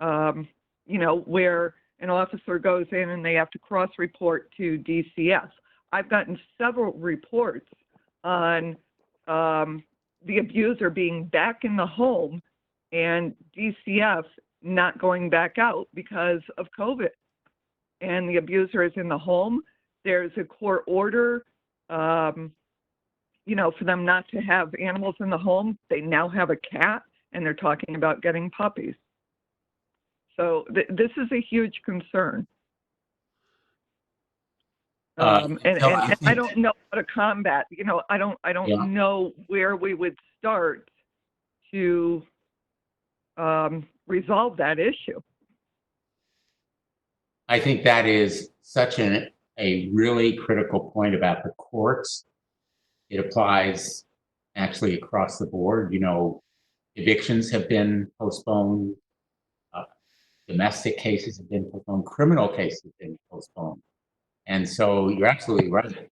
where an officer goes in and they have to cross-report to DCS. I've gotten several reports on the abuser being back in the home and DCF not going back out because of COVID. And the abuser is in the home. There's a court order, for them not to have animals in the home. They now have a cat, and they're talking about getting puppies. So this is a huge concern. And I don't know how to combat. I don't know where we would start to resolve that issue. I think that is such a really critical point about the courts. It applies actually across the board. Evictions have been postponed. Domestic cases have been postponed. Criminal cases have been postponed. And so you're absolutely right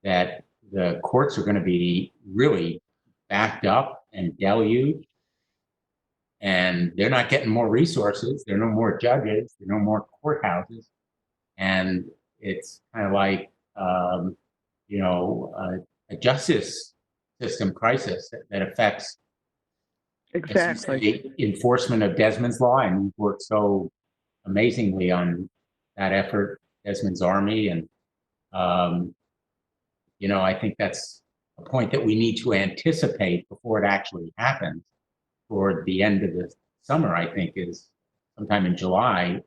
that the courts are going to be really backed up and deluged. And they're not getting more resources. There are no more judges. There are no more courthouses. And it's kind of like, a justice system crisis that affects Exactly. the enforcement of Desmond's Law. And we've worked so amazingly on that effort, Desmond's Army. And, I think that's a point that we need to anticipate before it actually happens. Toward the end of the summer, I think, is sometime in July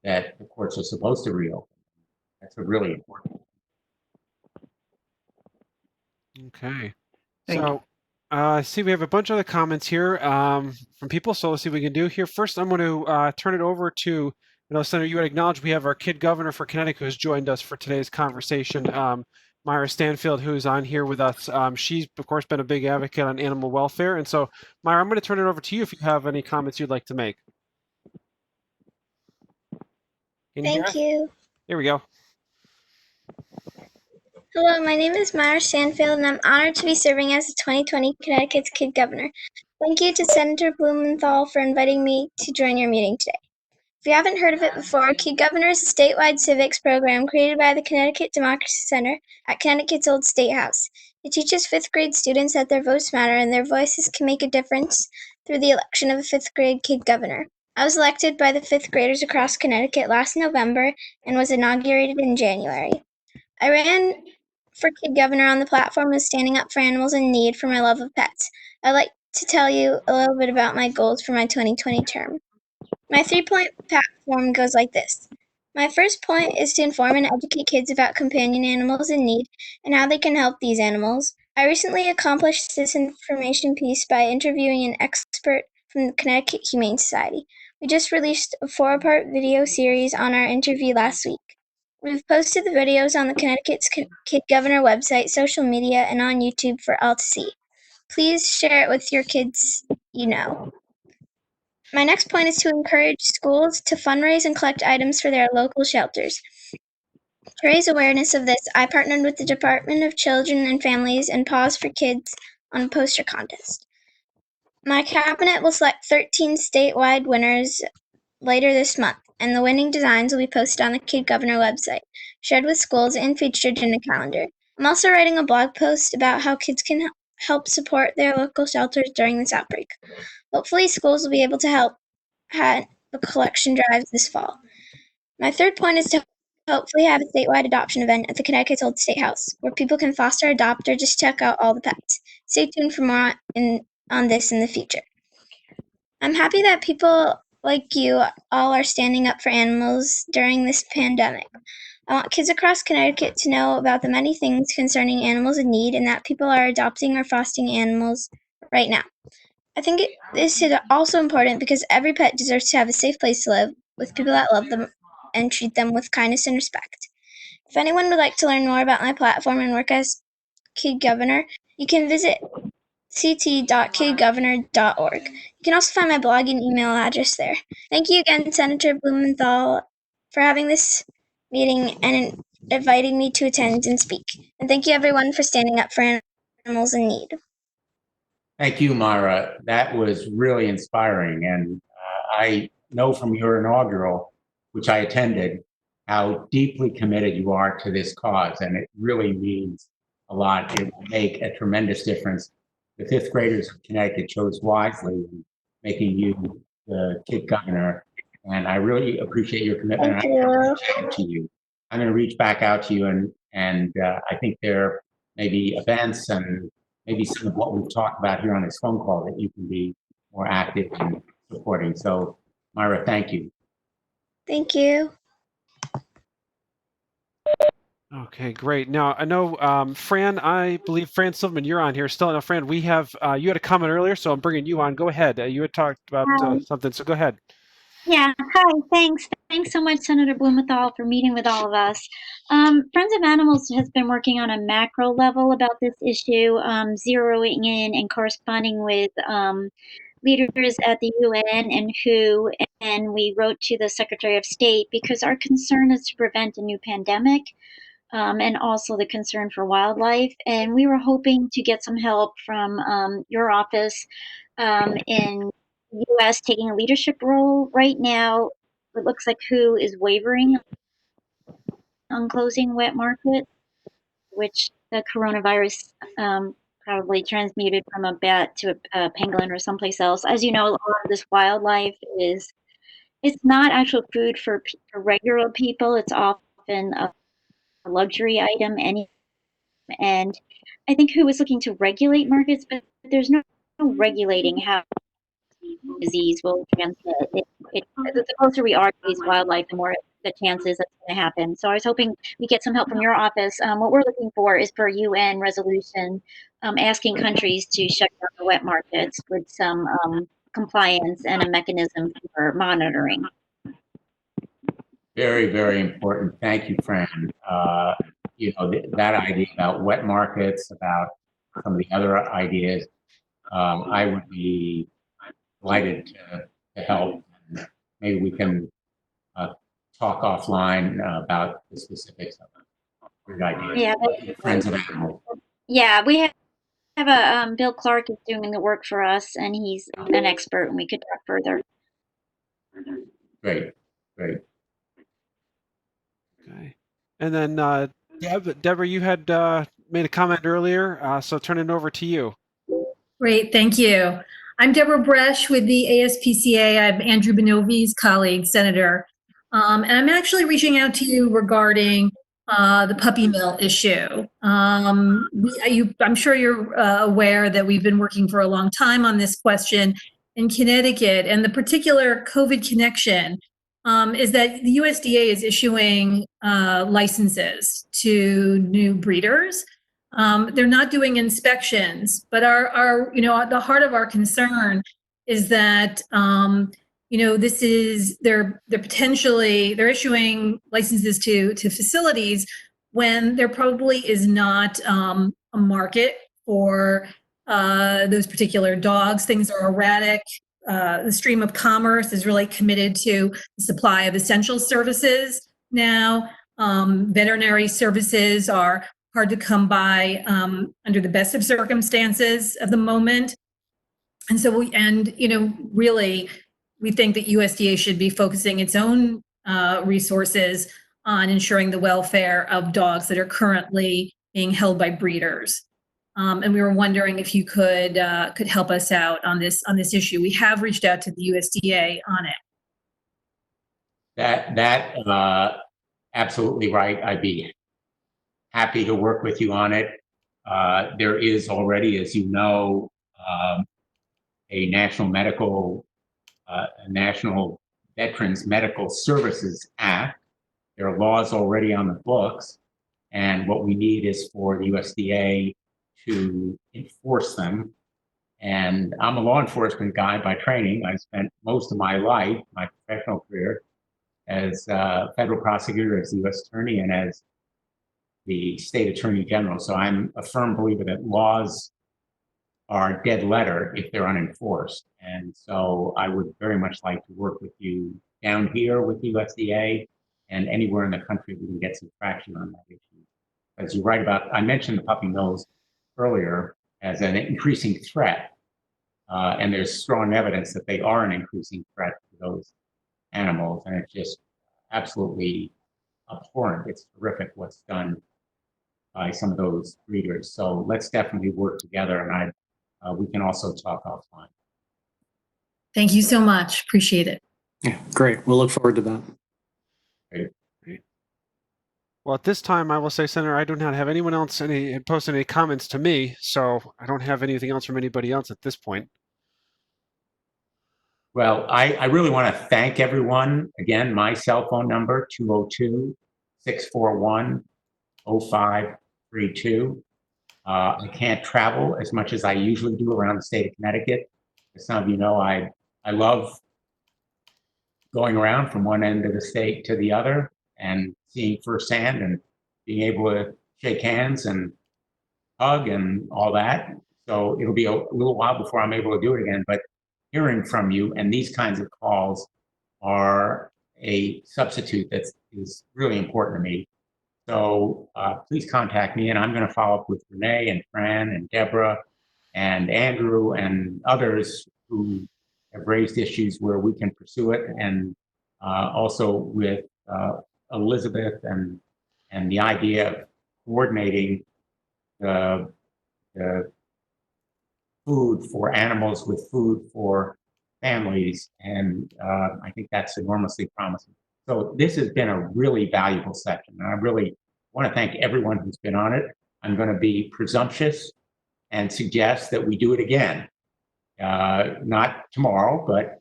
that the courts are supposed to reopen. That's a really important. Okay. Thank So, I see we have a bunch of other comments here from people. So let's see what we can do here. First, I'm going to turn it over to, Senator, you had acknowledged we have our kid governor for Connecticut who has joined us for today's conversation, Myra Stanfield, who's on here with us. She's, of course, been a big advocate on animal welfare. And so, Myra, I'm going to turn it over to you if you have any comments you'd like to make. Thank you. Here we go. Hello, my name is Myra Stanfield, and I'm honored to be serving as the 2020 Connecticut's Kid Governor. Thank you to Senator Blumenthal for inviting me to join your meeting today. If you haven't heard of it before, Kid Governor is a statewide civics program created by the Connecticut Democracy Center at Connecticut's Old State House. It teaches fifth grade students that their votes matter and their voices can make a difference through the election of a fifth grade Kid Governor. I was elected by the fifth graders across Connecticut last November and was inaugurated in January. I ran for Kid Governor on the platform of standing up for animals in need for my love of pets. I'd like to tell you a little bit about my goals for my 2020 term. My 3-point platform goes like this. My first point is to inform and educate kids about companion animals in need and how they can help these animals. I recently accomplished this information piece by interviewing an expert from the Connecticut Humane Society. We just released a 4-part video series on our interview last week. We've posted the videos on the Connecticut's Kid Governor website, social media, and on YouTube for all to see. Please share it with your kids you know. My next point is to encourage schools to fundraise and collect items for their local shelters. To raise awareness of this, I partnered with the Department of Children and Families and Paws for Kids on a poster contest. My cabinet will select 13 statewide winners later this month, and the winning designs will be posted on the Kid Governor website, shared with schools, and featured in a calendar. I'm also writing a blog post about how kids can help support their local shelters during this outbreak. Hopefully, schools will be able to help at the collection drives this fall. My third point is to hopefully have a statewide adoption event at the Connecticut's Old State House, where people can foster, adopt, or just check out all the pets. Stay tuned for more on this in the future. I'm happy that people like you all are standing up for animals during this pandemic. I want kids across Connecticut to know about the many things concerning animals in need and that people are adopting or fostering animals right now. I think this is also important because every pet deserves to have a safe place to live with people that love them and treat them with kindness and respect. If anyone would like to learn more about my platform and work as Kid Governor, you can visit ct.kidgovernor.org. You can also find my blog and email address there. Thank you again, Senator Blumenthal, for having this meeting and inviting me to attend and speak. And thank you everyone for standing up for animals in need. Thank you, Myra. That was really inspiring. And I know from your inaugural, which I attended, how deeply committed you are to this cause. And it really means a lot. It will make a tremendous difference. The 5th graders of Connecticut chose wisely in making you the Kid Governor. And I really appreciate your commitment. Thank you. To you. I'm going to reach back out to you, and I think there may be events and maybe some of what we've talked about here on this phone call that you can be more active in supporting. So, Myra, thank you. Thank you. Okay, great. Now I know, Fran. I believe Fran Silverman, you're on here still. Now, Fran, we have you had a comment earlier, so I'm bringing you on. Go ahead. You had talked about something, so go ahead. Yeah, hi, thanks. Thanks so much, Senator Blumenthal, for meeting with all of us. Friends of Animals has been working on a macro level about this issue, zeroing in and corresponding with leaders at the UN and WHO, and we wrote to the Secretary of State because our concern is to prevent a new pandemic, and also the concern for wildlife. And we were hoping to get some help from your office in the U.S. taking a leadership role. Right now, it looks like WHO is wavering on closing wet markets, which the coronavirus probably transmuted from a bat to a pangolin or someplace else. As you know, a lot of this wildlife it's not actual food for regular people. It's often a luxury item, and I think WHO is looking to regulate markets, but there's no regulating how disease will transmit. The closer we are to these wildlife, the more the chances that's going to happen. So I was hoping we get some help from your office. What we're looking for is for UN resolution asking countries to shut down the wet markets with some compliance and a mechanism for monitoring. Very, very important. Thank you, Fran. That idea about wet markets, about some of the other ideas, I would be delighted to help. Maybe we can talk offline about the specifics of it. Great idea. Yeah, Friends of Animals. Yeah, we have a Bill Clark is doing the work for us, and he's an expert, and we could talk further. Great. Okay. And then Deborah, you had made a comment earlier, so turn it over to you. Great, thank you. I'm Deborah Bresch with the ASPCA. I'm Andrew Benovi's colleague, Senator. And I'm actually reaching out to you regarding the puppy mill issue. I'm sure you're aware that we've been working for a long time on this question in Connecticut, and the particular COVID connection is that the USDA is issuing licenses to new breeders. They're not doing inspections, but the heart of our concern is that this is they're issuing licenses to facilities when there probably is not a market for those particular dogs. Things are erratic. The stream of commerce is really committed to the supply of essential services now. Veterinary services are hard to come by under the best of circumstances of the moment. And so really, we think that USDA should be focusing its own resources on ensuring the welfare of dogs that are currently being held by breeders. And we were wondering if you could help us out on this issue. We have reached out to the USDA on it. That absolutely right. I'd be happy to work with you on it. There is already, as you know, a National Veterans Medical Services Act. There are laws already on the books, and what we need is for the USDA to enforce them. And I'm a law enforcement guy by training. I spent most of my life, my professional career, as a federal prosecutor, as the U.S. attorney, and as the state attorney general. So I'm a firm believer that laws are dead letter if they're unenforced. And so I would very much like to work with you down here with USDA and anywhere in the country we can get some traction on that issue. As you're right about, I mentioned the puppy mills earlier as an increasing threat. And there's strong evidence that they are an increasing threat to those animals. And it's just absolutely abhorrent. It's horrific what's done by some of those breeders. So let's definitely work together, and we can also talk offline. Thank you so much. Appreciate it. Yeah, great. We'll look forward to that. Great. Well, at this time, I will say, Senator, I do not have anyone else post any comments to me, so I don't have anything else from anybody else at this point. Well, I really want to thank everyone. Again, my cell phone number, 202-641-0532. I can't travel as much as I usually do around the state of Connecticut. As some of you know, I love going around from one end of the state to the other and seeing firsthand and being able to shake hands and hug and all that. So it'll be a little while before I'm able to do it again, but hearing from you and these kinds of calls are a substitute that is really important to me. So please contact me, and I'm going to follow up with Renee and Fran and Deborah and Andrew and others who have raised issues where we can pursue it, and also with Elizabeth and the idea of coordinating the food for animals with food for families, and I think that's enormously promising. So this has been a really valuable session, and I really want to thank everyone who's been on it. I'm going to be presumptuous and suggest that we do it again, not tomorrow, but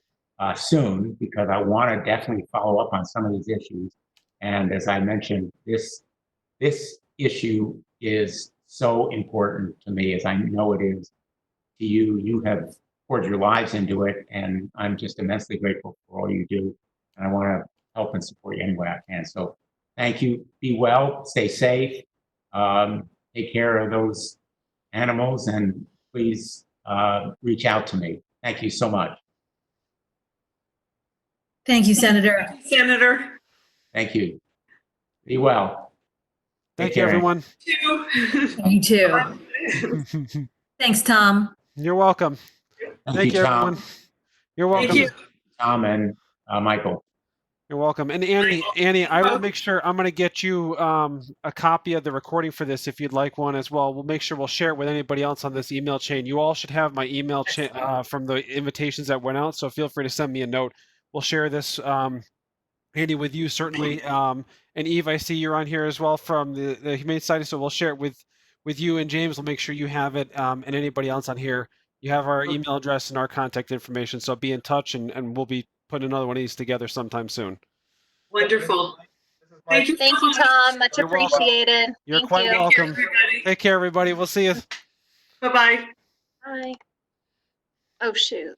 soon, because I want to definitely follow up on some of these issues. And as I mentioned, this issue is so important to me, as I know it is to you. You have poured your lives into it, and I'm just immensely grateful for all you do. And I want to help and support you any way I can. So thank you. Be well, stay safe, take care of those animals, and please reach out to me. Thank you so much. Thank you, Senator. Senator. Thank you. Be well. Thank you, everyone. You too. Thanks, Tom. You're welcome. Thank you, Tom. everyone. You're welcome. Thank you. Tom and Michael. You're welcome. And Annie, I will make sure I'm going to get you a copy of the recording for this if you'd like one as well. We'll make sure we'll share it with anybody else on this email chain. You all should have my email from the invitations that went out, so feel free to send me a note. We'll share this Andy, with you certainly. And Eve, I see you're on here as well from the Humane Society, so we'll share it with you, and James will make sure you have it, and anybody else on here. You have our email address and our contact information, so be in touch, and we'll be putting another one of these together sometime soon. Wonderful. Thank you. Thank you, Tom. Much You're welcome. appreciated. You're Thank quite you. welcome. Take care, everybody. We'll see you. Bye-bye. Bye. Oh, shoot.